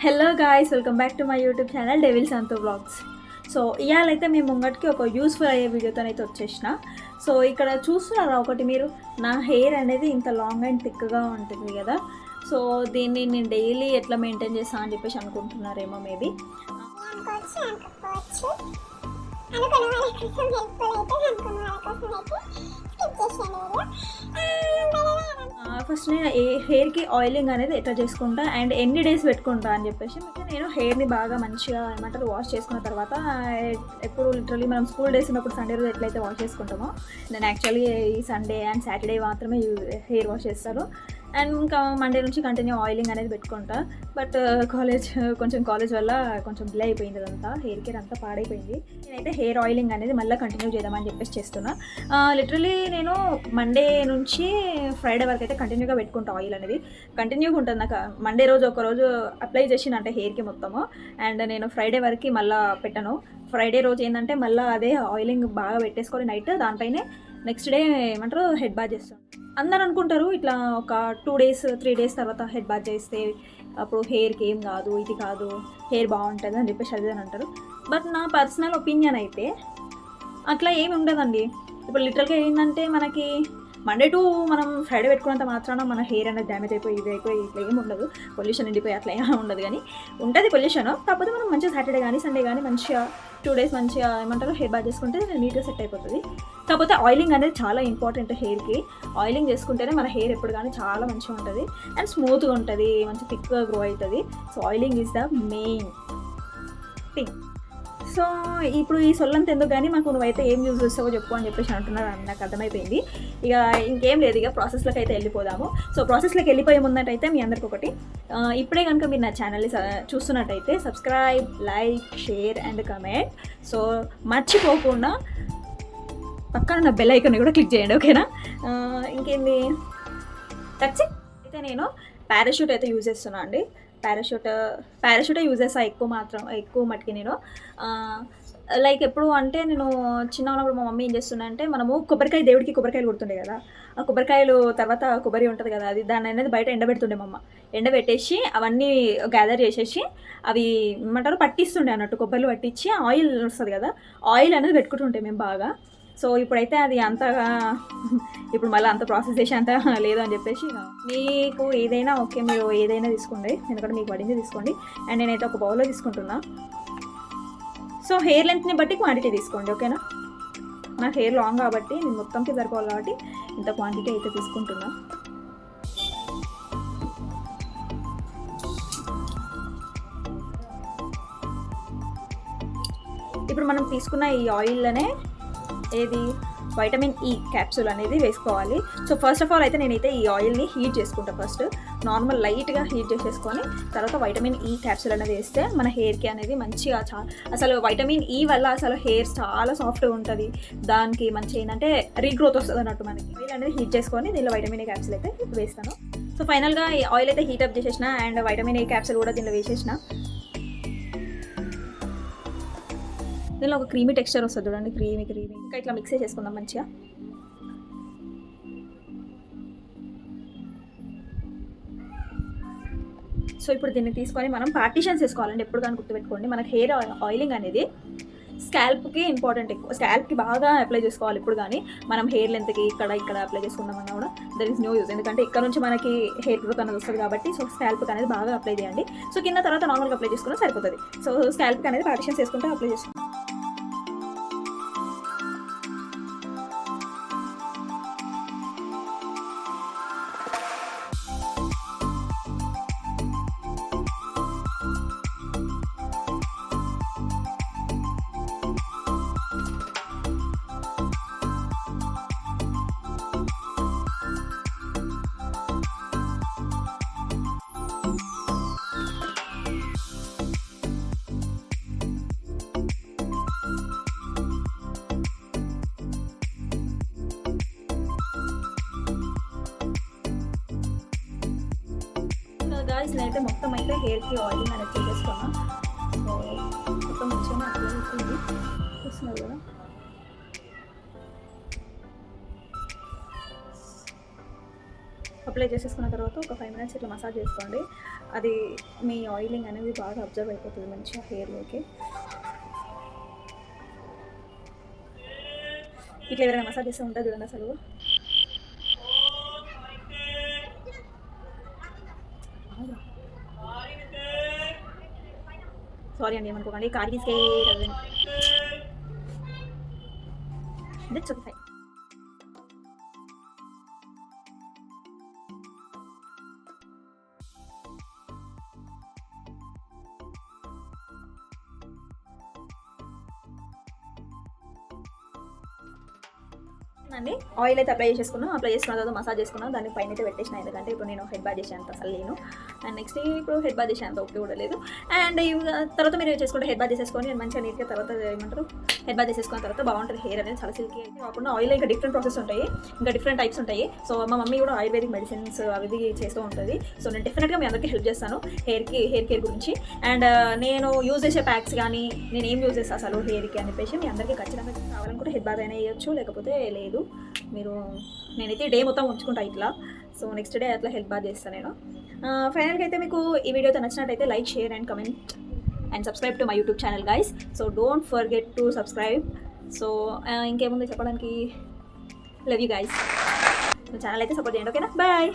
Hello guys, welcome back to my YouTube channel devil Santo vlogs. So ఇవాళైతే మేము ముంగటికి ఒక యూస్ఫుల్ అయ్యే వీడియోతోనైతే వచ్చేసిన. సో ఇక్కడ చూస్తున్నారా ఒకటి మీరు, నా హెయిర్ అనేది ఇంత లాంగ్ అండ్ థిక్గా ఉంటుంది కదా. సో దీన్ని నేను డైలీ ఎట్లా మెయింటైన్ చేస్తాను అని చెప్పేసి అనుకుంటున్నారేమో మేబీ. ఫస్ట్ నేను హెయిర్కి ఆయిలింగ్ అనేది ఎట్లా చేసుకుంటా అండ్ ఎన్ని డేస్ పెట్టుకుంటా అని చెప్పేసి నేను హెయిర్ని బాగా మంచిగా ఏమంటారు వాష్ చేసుకున్న తర్వాత, ఎప్పుడు లిటరలీ మనం స్కూల్ డేస్ ఉన్నప్పుడు సండే రోజు ఎట్లయితే వాష్ చేసుకుంటామో, నేను యాక్చువల్లీ ఈ సండే అండ్ సాటర్డే మాత్రమే హెయిర్ వాష్ చేస్తాను. అండ్ ఇంకా మండే నుంచి కంటిన్యూ ఆయిలింగ్ అనేది పెట్టుకుంటా. బట్ కాలేజ్ వల్ల కొంచెం డిలే అయిపోయింది, అదంతా హెయిర్ కేర్ అంతా పాడైపోయింది. నేనైతే హెయిర్ ఆయిలింగ్ అనేది మళ్ళీ కంటిన్యూ చేద్దామని చెప్పేసి చేస్తున్నా. లిటరలీ నేను మండే నుంచి ఫ్రైడే వరకు అయితే కంటిన్యూగా పెట్టుకుంటా. ఆయిల్ అనేది కంటిన్యూగా ఉంటుంది నాకు. మండే రోజు ఒకరోజు అప్లై చేసినంటే హెయిర్కి మొత్తము, అండ్ నేను ఫ్రైడే వరకు మళ్ళీ పెట్టను. ఫ్రైడే రోజు ఏంటంటే మళ్ళీ అదే ఆయిలింగ్ బాగా పెట్టేసుకొని నైట్ దానిపైనే నెక్స్ట్ డే ఏమంటారు హెడ్ బాత్ చేస్తాను. అందరు అనుకుంటారు ఇట్లా ఒక 2 days 3 days తర్వాత హెడ్ బాత్ చేస్తే అప్పుడు హెయిర్కి ఏం కాదు, ఇది కాదు, హెయిర్ బాగుంటుంది అని చెప్పేసి అదే అని అంటారు. బట్ నా పర్సనల్ ఒపీనియన్ అయితే అట్లా ఏమి ఉండదండి. ఇప్పుడు లిటరల్గా ఏంటంటే మనకి మండే టు మనం ఫ్రైడే పెట్టుకున్నంత మాత్రాన మన హెయిర్ అనేది డ్యామేజ్ అయిపోయి ఇది అయిపోయి ఇట్లా ఏమి ఉండదు. పొల్యూషన్ ఎండిపోయి అట్లా ఏమీ ఉండదు, కానీ ఉంటుంది పొల్యూషన్. కాకపోతే మనం మంచిగా సాటర్డే కానీ సండే కానీ మంచిగా 2 days మంచిగా ఏమంటారు హెయిర్ బాత్ చేసుకుంటే నీట్గా సెట్ అయిపోతుంది. కాకపోతే ఆయిలింగ్ అనేది చాలా ఇంపార్టెంట్ హెయిర్కి. ఆయిలింగ్ చేసుకుంటేనే మన హెయిర్ ఎప్పుడు కానీ చాలా మంచిగా ఉంటుంది అండ్ స్మూత్గా ఉంటుంది, మంచి థిక్గా గ్రో అవుతుంది. So oiling is the main thing. So ఇప్పుడు ఈ సొల్లంత ఎందుకు కానీ మాకు నువ్వైతే ఏం యూజ్ చేస్తావో చెప్పు అని చెప్పేసి అంటున్నారు, నాకు అర్థమైపోయింది. ఇక ఇంకేం లేదు, ఇక ప్రాసెస్లోకి అయితే వెళ్ళిపోదాము. సో ప్రాసెస్లోకి వెళ్ళిపోయే ముందటైతే మీ అందరికి ఒకటి, ఇప్పుడే కనుక మీరు నా ఛానల్ని చూస్తున్నట్టయితే subscribe, like, share and comment. So మర్చిపోకుండా పక్కన నా బెల్ ఐకాన్ కూడా క్లిక్ చేయండి, ఓకేనా? ఇంకేంది దట్స్ ఇట్. అయితే నేను పారాషూట్ అయితే యూజ్ చేస్తున్నాను అండి. పారాషూటే యూజ్ చేస్తాను ఎక్కువ మట్టుకి నేను. లైక్ ఎప్పుడు అంటే నేను చిన్న ఉన్నప్పుడు మా మమ్మీ ఏం చేస్తున్నా అంటే, మనము దేవుడికి కొబ్బరికాయలు కొడుతుండే కదా, ఆ కొబ్బరికాయలు తర్వాత కొబ్బరి ఉంటుంది కదా, అది దాన్ని అనేది బయట ఎండబెడుతుండే మా అమ్మ. ఎండబెట్టేసి అవన్నీ గ్యాదర్ చేసేసి అవి ఏమంటారు పట్టిస్తుండే అన్నట్టు, కొబ్బరిలు పట్టించి ఆయిల్ వస్తుంది కదా, ఆయిల్ అనేది పెట్టుకుంటుంటే మేము బాగా. సో ఇప్పుడైతే అది అంతగా ఇప్పుడు మళ్ళీ అంత ప్రాసెస్ చేసి అంత లేదు అని చెప్పేసి, మీకు ఏదైనా ఓకే, మీరు ఏదైనా తీసుకోండి, ఎందుకంటే మీకు పడింది తీసుకోండి. అండ్ నేనైతే ఒక బౌల్లో తీసుకుంటున్నా. సో హెయిర్ లెంత్ని బట్టి క్వాంటిటీ తీసుకోండి, ఓకేనా? నాకు హెయిర్ లాంగ్ కాబట్టి నేను మొత్తంకి సరిపోవాలి కాబట్టి ఇంత క్వాంటిటీ అయితే తీసుకుంటున్నా. ఇప్పుడు మనం తీసుకున్న ఈ ఆయిల్లోనే ఏది వైటమిన్ ఈ క్యాప్సూల్ అనేది వేసుకోవాలి. సో ఫస్ట్ ఆఫ్ ఆల్ అయితే నేనైతే ఈ ఆయిల్ని హీట్ చేసుకుంటా. ఫస్ట్ నార్మల్ లైట్గా హీట్ చేసేసుకొని తర్వాత వైటమిన్ ఈ క్యాప్సూల్ అనేది వేస్తే మన హెయిర్కి అనేది మంచిగా అసలు వైటమిన్ ఈ వల్ల అసలు హెయిర్ చాలా సాఫ్ట్గా ఉంటుంది. దానికి మంచి ఏంటంటే రీగ్రోత్ వస్తుంది అన్నట్టు. మనకి ఆయిల్ అనేది హీట్ చేసుకొని దీనిలో వైటమిన్ ఏ క్యాప్సూల్ అయితే వేస్తాను. సో ఫైనల్గా ఈ ఆయిల్ అయితే హీట్ అప్ చేసేసిన అండ్ వైటమిన్ ఏ క్యాప్సూల్ కూడా దీనిలో వేసేసిన. దీనిలో ఒక క్రీమీ టెక్స్చర్ వస్తుంది చూడండి, క్రీమీ ఇంకా ఇట్లా మిక్స్ చేసుకుందాం మంచిగా. సో ఇప్పుడు దీన్ని తీసుకొని మనం పార్టీషన్స్ వేసుకోవాలండి. ఎప్పుడు కానీ గుర్తుపెట్టుకోండి, మనకి హెయిర్ ఆయిలింగ్ అనేది స్కాల్ప్కి ఇంపార్టెంట్. ఎక్కువ స్కాల్ప్కి బాగా అప్లై చేసుకోవాలి. ఇప్పుడు కానీ మనం హెయిర్ లెంత్కి ఇక్కడ అప్లై చేసుకున్నామన్నా కూడా దర్ ఇస్ నో యూజ్, ఎందుకంటే ఇక్కడ నుంచి మనకి హెయిర్ గ్రోత్ అనేది వస్తుంది కాబట్టి. సో స్కాల్ప్కి అనేది బాగా అప్లై చేయండి. సో కింద తర్వాత నార్మల్గా అప్లై చేసుకున్నా సరిపోతుంది. సో స్కాల్ప్కి అనేది పార్టీషన్స్ వేసుకుంటే అప్లై చేసుకోండి. గాయ్స్ నేనైతే మొత్తం అయితే హెయిర్కి ఆయిలింగ్ అనేది చేసేసుకున్నా. సో మొత్తం మంచిగా అప్లై అవుతుంది, చూస్తున్నారు కదా. అప్లై చేసేసుకున్న తర్వాత ఒక 5 మినిట్స్ ఇట్లా మసాజ్ చేసుకోండి. అది మీ ఆయిలింగ్ అనేది బాగా అబ్జర్వ్ అయిపోతుంది మంచిగా హెయిర్లోకి. ఇట్లా ఎవరైనా మసాజ్ చేస్తూ ఉంటుంది చూడండి అసలు. సారీ అండి, ఏమనుకోకండి, కార్ తీసుకే దట్స్ ఓకే. అండి ఆయిల్ అయితే అప్లై చేసుకున్నాను. అప్లై చేసుకున్న తర్వాత మసాజ్ చేసుకున్నాను. దాన్ని పైన అయితే పెట్టేసిన, ఎందుకంటే ఇప్పుడు నేను హెడ్ బాత్ చేసేంత అసలు లేను. అండ్ నెక్స్ట్ ఇప్పుడు హెడ్ బాత్ చేసేంత ఓకే కూడా లేదు. అండ్ తర్వాత మీరు చేసుకుంటే హెడ్ బాత్ చేసేసుకొని నేను మంచిగా నీట్గా తర్వాత ఏమంటారు హెడ్ బాత్ చేసేసుకున్న తర్వాత బాగుంటుంది హెయిర్ అనేది. చాలా సిల్కీ అయితే కాకుండా ఆయిల్ ఇంకా డిఫరెంట్ ప్రాసెస్ ఉంటాయి, ఇంకా డిఫరెంట్ టైప్స్ ఉంటాయి. సో మా మమ్మీ కూడా ఆయుర్వేదిక్ మెడిసిన్స్ అవి చేస్తూ ఉంటుంది. సో నేను డెఫినెట్గా మీ అందరికీ హెల్ప్ చేస్తాను హెయిర్ కేర్ గురించి. అండ్ నేను యూజ్ చేసే ప్యాక్స్ కానీ నేను ఏం యూజ్ చేస్తాను అసలు హెయిర్కి అని చెప్పేసి మీ అందరికీ ఖచ్చితంగా కావాలనుకుంటే హెడ్ బాత్ అయినా వేయచ్చు, లేకపోతే లేదు. మీరు నేనైతే డే మొత్తం ఉంచుకుంటా ఇట్లా. సో నెక్స్ట్ డే అట్లా హెల్త్ బాత్ చేస్తాను నేను. ఫైనల్గా అయితే మీకు ఈ వీడియోతో నచ్చినట్టయితే like, share and comment and subscribe to my YouTube channel guys. So don't forget to subscribe. So ఇంకేముంది చెప్పడానికి, లవ్ యూ గైస్. ఛానల్ అయితే సపోర్ట్ చేయండి, ఓకేనా? బాయ్.